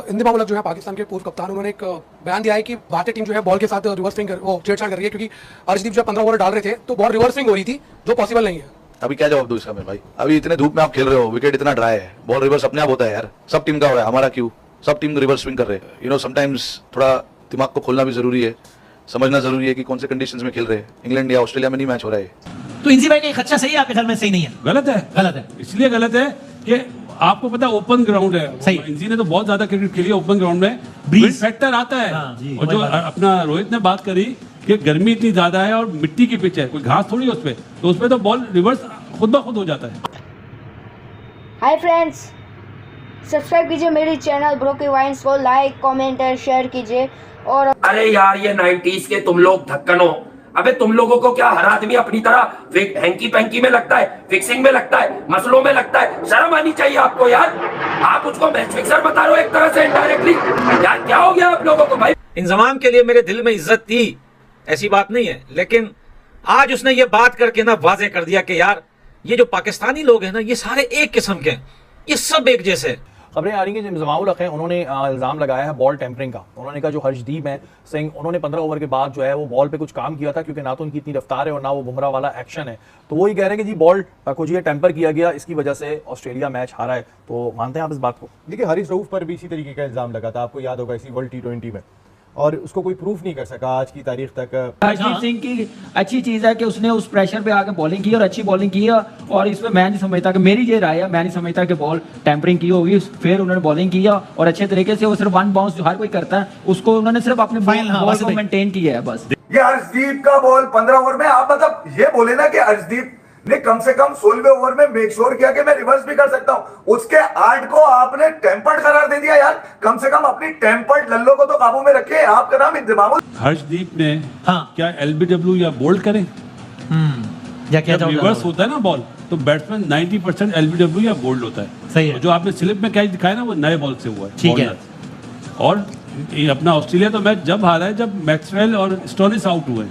इंदिमा मलिक जो है पाकिस्तान के पूर्व कप्तान, उन्होंने एक बयान दिया है कि भारतीय टीम जो है बॉल के साथ रिवर्स स्विंग वो छेड़छाड़ कर रही है, क्योंकि अर्शदीप जो 15 ओवर डाल रहे थे तो बॉल रिवर्स स्विंग हो रही थी, जो पॉसिबल नहीं है। अभी क्या जवाब दूं इसका मैं भाई? अभी इतने धूप में आप खेल रहे हो, विकेट इतना ड्राई है, बॉल रिवर्स अपने आप होता है यार। सब टीम का हो रहा है, हमारा क्यों? सब टीम रिवर्स स्विंग कर रहे हैं। यू नो समटाइम्स थोड़ा दिमाग को खोलना भी जरूरी है, समझना जरूरी है कि कौन से कंडीशंस में खेल रहे हैं। इंग्लैंड या ऑस्ट्रेलिया में नहीं मैच हो रहा है। तो इंजी भाई का खर्चा सही है आपके ख्याल में? सही नहीं है, गलत है। गलत है। इसलिए गलत है कि आपको पता ओपन ग्राउंड है। सही। इंजी ने तो बहुत ज्यादा क्रिकेट खेली है ओपन ग्राउंड में, ब्रीज विंड फैक्टर आता है। और जो अपना रोहित ने बात करी कि गर्मी इतनी ज्यादा है और मिट्टी की पिच है, कोई घास थोड़ी है उसपे, तो उसपे तो बॉल रिवर्स खुद ब खुद हो जाता है। हाय फ्रेंड्स, सब्सक्राइब कीजिए मेरी चैनल ब्रोकी वाइन्स को, लाइक कमेंट और शेयर कीजिए। और अरे यार ये 90s के तुम लोग धक्कन हो। अबे तुम लोगों को क्या हर आदमी अपनी तरह हैंकी पैंकी में लगता है, फिक्सिंग में लगता है, मसलों में लगता है? शर्म आनी चाहिए आपको यार। आप उसको मैच फिक्सर बता रहे हो एक तरह से इनडायरेक्टली। यार क्या हो गया आप लोगों को भाई? इंजमाम के लिए मेरे दिल में इज्जत थी, ऐसी बात नहीं है, लेकिन आज उसने ये बात करके ना वाजे कर दिया कि यार ये जो पाकिस्तानी लोग हैं ना, ये सारे एक किस्म के हैं, ये सब एक जैसे। खबरें आ रही हैं जो इंजमाम है, उन्होंने इल्ज़ाम लगाया है बॉल टेम्परिंग का। उन्होंने कहा जो हर्षदीप हैं सिंह, उन्होंने 15 ओवर के बाद जो है वो बॉल पे कुछ काम किया था, क्योंकि ना तो उनकी इतनी रफ्तार है और ना वो बुमराह वाला एक्शन है। तो वो ही कह रहे हैं कि जी बॉल कुछ ये टेम्पर किया गया, इसकी वजह से ऑस्ट्रेलिया मैच हारा है। तो मानते हैं आप इस बात को? देखिए, हारिस रऊफ पर भी इसी तरीके का इल्ज़ाम लगा था, आपको याद होगा, इसी वर्ल्ड T20 में, और उसको कोई प्रूफ नहीं कर सका आज की तारीख तक। हरजीत सिंह की अच्छी चीज है कि उसने उस प्रेशर पे आके बॉलिंग की और अच्छी बॉलिंग की है, और इसमें मैं नहीं समझता कि, मेरी ये राय है, मैं नहीं समझता कि बॉल टेम्परिंग की होगी। फिर उन्होंने बॉलिंग किया और अच्छे तरीके से, वो सिर्फ वन बाउंस जो हर कोई करता है उसको उन्होंने सिर्फ अपने बॉल को मेंटेन किया है बस। ये अर्शदीप का बॉल 15 ओवर में, आप मतलब ये बोले ना कि अर्शदीप ने कम से कम 16वें ओवर में मेक श्योर किया कि मैं रिवर्स भी कर सकता हूं, उसके 8 को आपने टेम्पर्ड करार दे दिया। यार कम से कम अपनी टेम्पर्ड लल्लो को तो काबू में रखे। आपका नाम इंतजाम। हर्षदीप ने क्या LBW या बोल्ड करें? या क्या रिवर्स होता है ना बॉल, तो बैट्समैन 90% LBW या बोल्ड होता है। सही है। जो आपने स्लिप में कैच दिखाया ना, वो नए बॉल से हुआ है। ठीक है। और ये अपना ऑस्ट्रेलिया तो मैच जब हारा है जब मैक्सवेल और स्टोनिस आउट हुए।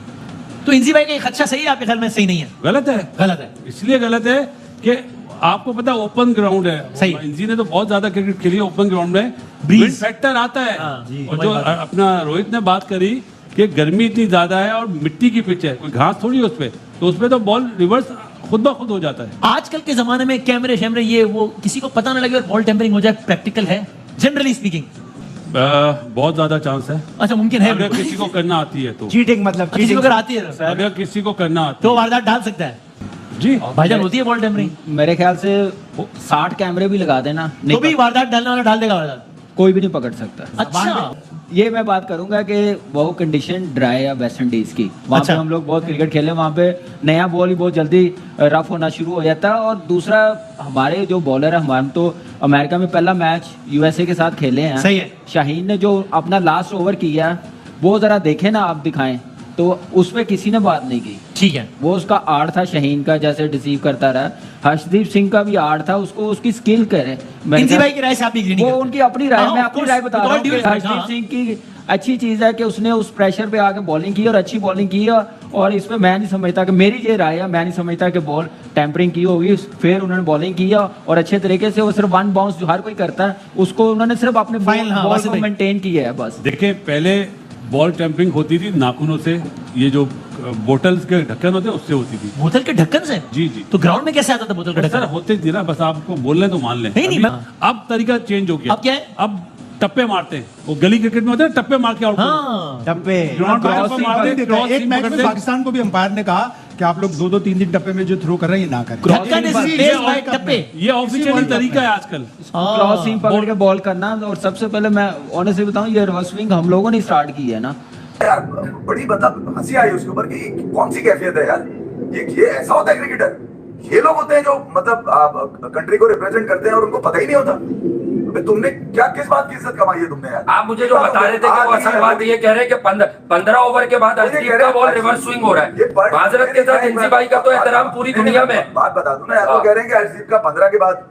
तो इंजी भाई का खर्चा सही है आपके ख्याल में? सही नहीं है, गलत है। गलत है। इसलिए गलत है कि आपको पता ओपन ग्राउंड है। सही। इंजी ने तो बहुत ज्यादा क्रिकेट खेली है ओपन ग्राउंड में, विंड फैक्टर आता है। और जो अपना रोहित ने बात करी कि गर्मी इतनी ज्यादा है और मिट्टी की पिच है, कोई घास थोड़ी है उसपे, तो उसपे तो बॉल रिवर्स खुद ब खुद हो जाता है। आजकल के जमाने में कैमरे शैमरे ये वो किसी को पता ना लगे और बॉल टेम्परिंग हो जाए, प्रैक्टिकल है जनरली स्पीकिंग? बहुत ज्यादा चांस है। अच्छा, मुमकिन है अगर किसी को करना आती है तो। चीटिंग मतलब किसी को अगर आती है अगर किसी को करना आती तो वारदात डाल सकता है जी। भाईजान, होती है बॉल टेम्परिंग? मेरे ख्याल से 60 कैमरे भी लगा देना, तो भी वारदात डालने वाला डाल देगा वारदात, कोई भी नहीं पकड़ सकता। अच्छा, ये मैं बात करूंगा कि वो कंडीशन ड्राई है वेस्ट इंडीज की, वहाँ पे हम लोग बहुत क्रिकेट खेले, वहाँ पे नया बॉल ही बहुत जल्दी रफ होना शुरू हो जाता है। और दूसरा, हमारे जो बॉलर है, हमारे तो अमेरिका में पहला मैच USA के साथ खेले हैं। सही है। शाहीन ने जो अपना लास्ट ओवर किया वो जरा देखे ना, आप दिखाएं, तो उसमें किसी ने बात नहीं की। ठीक है। वो उसका आर्ट था शाहीन का, जैसे डिसीव करता रहा। हर्षदीप सिंह का भी आर्ट था, उसको उसकी स्किल करे। इंजी भाई की राय से आप एग्री नहीं वो करते? उनकी अपनी राय, मैं अपनी राय बता रहा हूँ कि हर्षदीप हाँ। सिंह की अच्छी चीज है कि उसने उस प्रेशर पे आके बॉलिंग की और अच्छी बॉलिंग की है, और इसमें मैं नहीं समझता कि, मेरी ये राय है, मैं नहीं समझता कि बॉल टेम्परिंग की होगी। फिर उन्होंने बॉलिंग किया और अच्छे तरीके से, वो सिर्फ वन बाउंस जो हर कोई करता है उसको उन्होंने सिर्फ अपने बॉल को मेंटेन किया है बस। देखिए, पहले बॉल टेम्परिंग होती थी नाखूनों से, ये जो बोतल्स के ढक्कन होते हैं उससे होती थी। बोतल के ढक्कन से? जी जी। तो ग्राउंड में कैसे आता था बोतल का ढक्कन? होते थी ना, बस आपको बोल रहे तो मान लें। नहीं, अब तरीका चेंज हो गया। अब क्या है? अब टप्पे मारते हैं, वो गली क्रिकेट में होते हैं टप्पे मार के आउट। टप्पे एक मैच में पाकिस्तान को भी अंपायर ने कहा कि आप लोग 2-2, 3-3 टप्पे में जो थ्रो कर रहे हैं ये ना करें। ये ऑफिशियली तरीका है आजकल, क्रॉस सीम पकड़ के बॉल करना। और सबसे पहले मैं ऑनेस्टली बताऊं, ये रिवर्स स्विंग हम लोगों ने स्टार्ट की है ना। यार बड़ी मतलब हंसी आई उसके ऊपर कि कौन सी कैफियत है यार। ये ऐसा होता है क्रिकेटर? ये लोग होते हैं जो मतलब कंट्री को रिप्रेजेंट करते हैं और उनको पता ही नहीं होता। तुमने क्या, किस बात की इज्जत कमाई है तुमने यार? आप मुझे जो बता रहे थे कि वो असल बात ये कह रहे हैं कि 15 ओवर के बाद अर्शदीप का बॉल रिवर्स स्विंग हो रहा है। माजरत के साथ इंजी भाई का तो एहतराम पूरी दुनिया में। बात बता दूं ना यार, वो कह रहे हैं कि अर्शदीप का 15 के बाद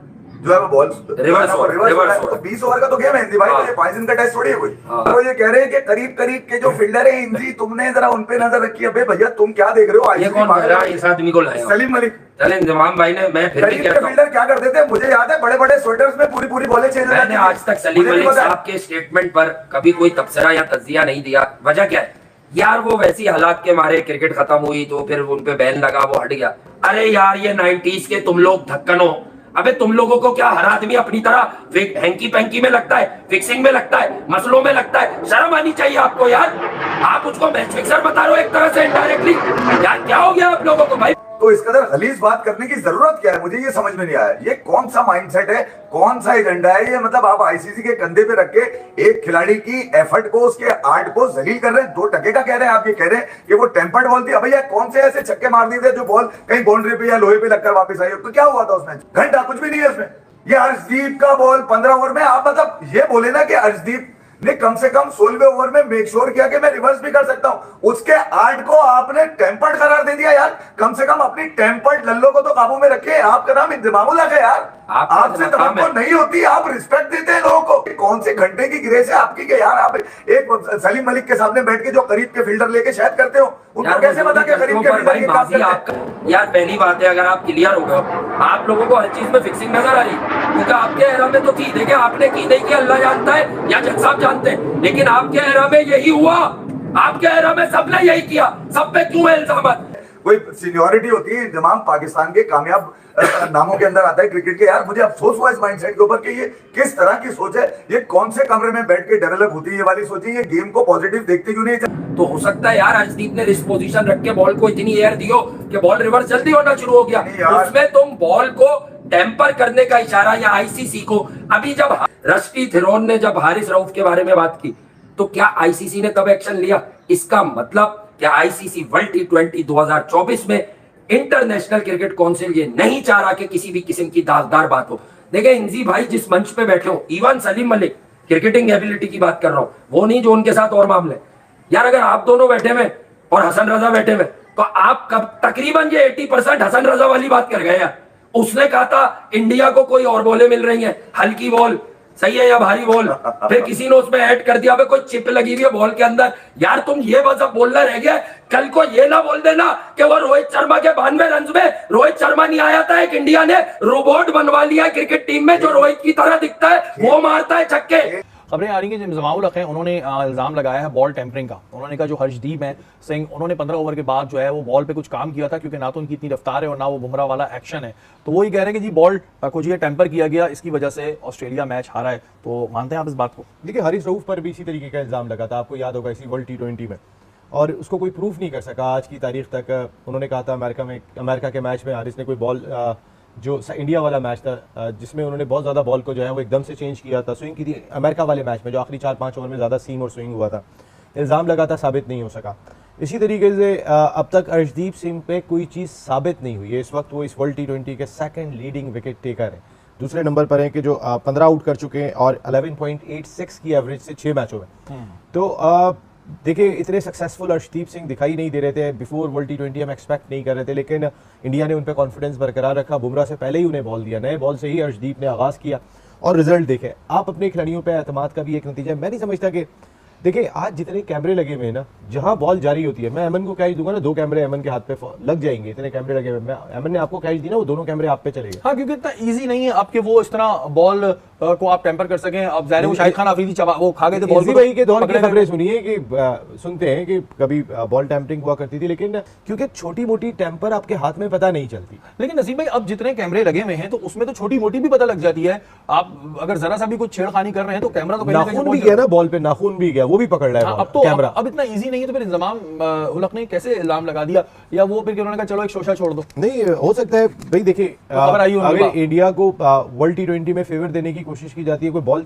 जो है वो बॉल रिवर्स हो रहा है। तो 20 ओवर का तो गेम है हिंदी भाई, ये 5 दिन का टेस्ट थोड़ी है कोई। तो ये कह रहे हैं कि करीब के जो फील्डर है हिंदी, तुमने जरा उन पे नजर रखी है। अबे भैया तुम क्या देख रहे हो? ये कौन कह रहा है इस आदमी को लाया? सलीम मलिक। चले इंतजाम भाई ने, मैं फिर भी करीब के कहता हूँ, फील्डर क्या करते थे, मुझे याद है, बड़े बड़े स्वेटर्स में पूरी बॉलें चेंज मैंने आज तक सलीम मलिक साहब के स्टेटमेंट पर कभी कोई तबसरा या तजिया नहीं दिया। वजह क्या है यार? वो वैसी हालात के मारे क्रिकेट खत्म हुई तो फिर उन पे बैन लगा, वो हट गया। अरे यार ये 90s के तुम लोग धक्कन हो। अबे तुम लोगों को क्या हर आदमी अपनी तरह हैंकी पैंकी में लगता है, फिक्सिंग में लगता है, मसलों में लगता है? शर्म आनी चाहिए आपको यार। आप उसको मैच फिक्सर बता रहे हो एक तरह से इनडायरेक्टली। यार क्या हो गया आप लोगों को भाई? तो इस कदर गलीज बात करने की जरूरत क्या है? मुझे ये समझ में नहीं आया, ये कौन सा माइंडसेट है, कौन सा एजेंडा है ये? मतलब आप आईसीसी के कंधे पे रख के एक खिलाड़ी की एफर्ट को, उसके आर्ट को जलील कर रहे हैं। 2 टके का कह रहे हैं आप, ये कह रहे हैं कि वो टेम्पर्ड बॉल थी। अब भैया कौन से ऐसे छक्के मार दिए थे जो बॉल कहीं बाउंड्री पे या लोहे पे लगकर वापस आई? तो क्या हुआ था उसमें? घंटा कुछ भी नहीं है उसमें। ये अर्शदीप का बॉल 15 ओवर में, आप मतलब ये बोले ना कि अर्शदीप ने कम से कम 16वें ओवर में मेक श्योर किया कि मैं रिवर्स भी कर सकता हूं। उसके आर्ट को आपने टेम्पर्ड करार दे दिया यार। कम से कम अपनी टेम्पर्ड लल्लो को तो काबू में रखे। आपका नाम इंतजामुल हक है यार, आपसे तवक्को नहीं होती, आप रिस्पेक्ट देते हैं लोगों को। कौन से घंटे की ग्रेस है आपकी कि यार आप एक सलीम मलिक के सामने बैठ के जो करीब के फील्डर लेके शायद करते हो, उनको कैसे पता कि करीब के फील्डर के काम करते हैं? यार पहली बात है, अगर आप क्लियर हो गए, आप लोगों को हर चीज में फिक्सिंग नजर आ रही, क्योंकि आपके एरा में तो थी, देखिए आपने की नहीं की अल्लाह जानता है या जज साहब जानते हैं, लेकिन आपके एरा में यही हुआ। आपके एरा में सबने यही किया, सब पे क्यों है इल्जाम? कोई सीनियोरिटी होती है, इंतजाम पाकिस्तान के कामयाब नामों के अंदर आता है क्रिकेट के। यार मुझे अफसोस हुआ इस माइंडसेट के ऊपर कि ये किस तरह की सोच है, ये कौन से कमरे में बैठ के डेवलप होती है ये वाली सोच है। ये गेम को पॉजिटिव देखते क्यों नहीं? तो हो सकता है यार अर्शदीप ने रिस्ट पोजीशन रख के बॉल को इतनी एयर दियो कि बॉल रिवर्स जल्दी होना शुरू हो गया। उसमें तुम बॉल को टेम्पर करने का इशारा या आईसीसी को, अभी जब रस्टी थिरोन ने जब हारिस रऊफ के बारे में बात की तो क्या आईसीसी ने तब एक्शन लिया? इसका मतलब क्या आईसीसी वर्ल्ड T20 2024 में इंटरनेशनल क्रिकेट काउंसिल ये नहीं चाह रहा कि किसी भी किस्म की दागदार बात हो? देखिए इंजी भाई जिस मंच पे बैठे हो, even Salim Malik, cricketing ability की बात कर रहा हूं, वो नहीं जो उनके साथ और मामले। यार अगर आप दोनों बैठे हुए और हसन रजा बैठे हुए तो आप कब तकरीबन ये 80% हसन रजा वाली बात कर गए यार। उसने कहा था इंडिया को कोई और बॉलें मिल रही हैं, हल्की बॉल सही है या भारी बॉल, फिर किसी ने उसमें ऐड कर दिया कोई चिप लगी हुई है बॉल के अंदर। यार तुम ये बस अब बोलना रह गया, कल को ये ना बोल देना कि वो रोहित शर्मा के 92 रन में रोहित शर्मा नहीं आया था, एक इंडिया ने रोबोट बनवा लिया है क्रिकेट टीम में जो रोहित की तरह दिखता है, वो मारता है छक्के। खबरें आ रही हैं, इंतजामुल हक हैं, उन्होंने इल्ज़ाम लगाया है बॉल टेम्परिंग का। उन्होंने कहा जो हर्षदीप हैं सिंह, उन्होंने 15 ओवर के बाद जो है वो बॉल पे कुछ काम किया था, क्योंकि ना तो उनकी इतनी रफ्तार है और ना वो बुमराह वाला एक्शन है। तो वही कह रहे हैं कि जी बॉल को जो टेम्पर किया गया, इसकी वजह से ऑस्ट्रेलिया मैच हारा है। तो मानते हैं आप इस बात को? देखिए हारिस रऊफ पर भी इसी तरीके का इल्ज़ाम लगा था, आपको याद होगा, इसी वर्ल्ड T20 में, और उसको कोई प्रूफ नहीं कर सका आज की तारीख तक। उन्होंने कहा था अमेरिका के मैच में हारिस ने कोई बॉल, जो इंडिया वाला मैच था जिसमें उन्होंने बहुत ज़्यादा बॉल को जो है वो एकदम से चेंज किया था, स्विंग की थी, अमेरिका वाले मैच में जो आखिरी 4-5 ओवर में ज़्यादा सीम और स्विंग हुआ था, इल्ज़ाम लगा था, साबित नहीं हो सका। इसी तरीके से अब तक अर्शदीप सिंह पे कोई चीज़ साबित नहीं हुई है। इस वक्त वो इस वर्ल्ड T20 के सेकंड लीडिंग विकेट टेकर हैं, दूसरे नंबर पर हैं कि जो 15 आउट कर चुके हैं और 11.86 की एवरेज से 6 मैचों में। तो देखिए इतने सक्सेसफुल अर्शदीप सिंह दिखाई नहीं दे रहे थे बिफोर वर्ल्ड T20, हम एक्सपेक्ट नहीं कर रहे थे, लेकिन इंडिया ने उन पर कॉन्फिडेंस बरकरार रखा। बुमराह से पहले ही उन्हें बॉल दिया, नए बॉल से ही अर्शदीप ने आगाज़ किया और रिजल्ट देखे। आप अपने खिलाड़ियों पर एतमाद का भी एक नतीजा है। मैं नहीं समझता कि देखिए आज जितने कैमरे लगे हुए हैं ना, जहां बॉल जारी होती है, मैं अमन को कैच दूंगा ना, 2 कैमरे अमन के हाथ पे लग जाएंगे, इतने कैमरे लगे हुए। मैं अमन ने आपको कैच दी ना, वो दोनों कैमरे आप पे चले गए। हाँ, क्योंकि इतना इजी नहीं है आपके वो इस तरह बॉल को आप टेम्पर कर सकें। अब ज़ाहिर है वो शाहिद खान आफरीदी वो खा गए थे बॉल। भाई के दौर की खबरें सुनिए कि सुनते हैं कि कभी बॉल टेम्परिंग हुआ करती थी, लेकिन क्योंकि छोटी मोटी टेम्पर आपके हाथ में पता नहीं चलती। लेकिन नसीब भाई अब जितने कैमरे लगे हुए हैं तो उसमें तो छोटी मोटी भी पता लग जाती है। आप अगर जरा सा भी कुछ छेड़खानी कर रहे हैं तो कैमरा तो नाखून भी गया ना, बॉल पे नाखून भी गया, वो भी पकड़ रहा है अब तो कैमरा। अब इतना इजी नहीं है, तो फिर इंतजाम उल हक ने कैसे इल्जाम लगा दिया? या वो फिर उन्होंने कहा चलो एक शोशा छोड़ दो? नहीं हो सकता है भाई, देखिए अगर इंडिया को वर्ल्ड T20 में फेवर देने की कोशिश की जाती है, कोई बॉल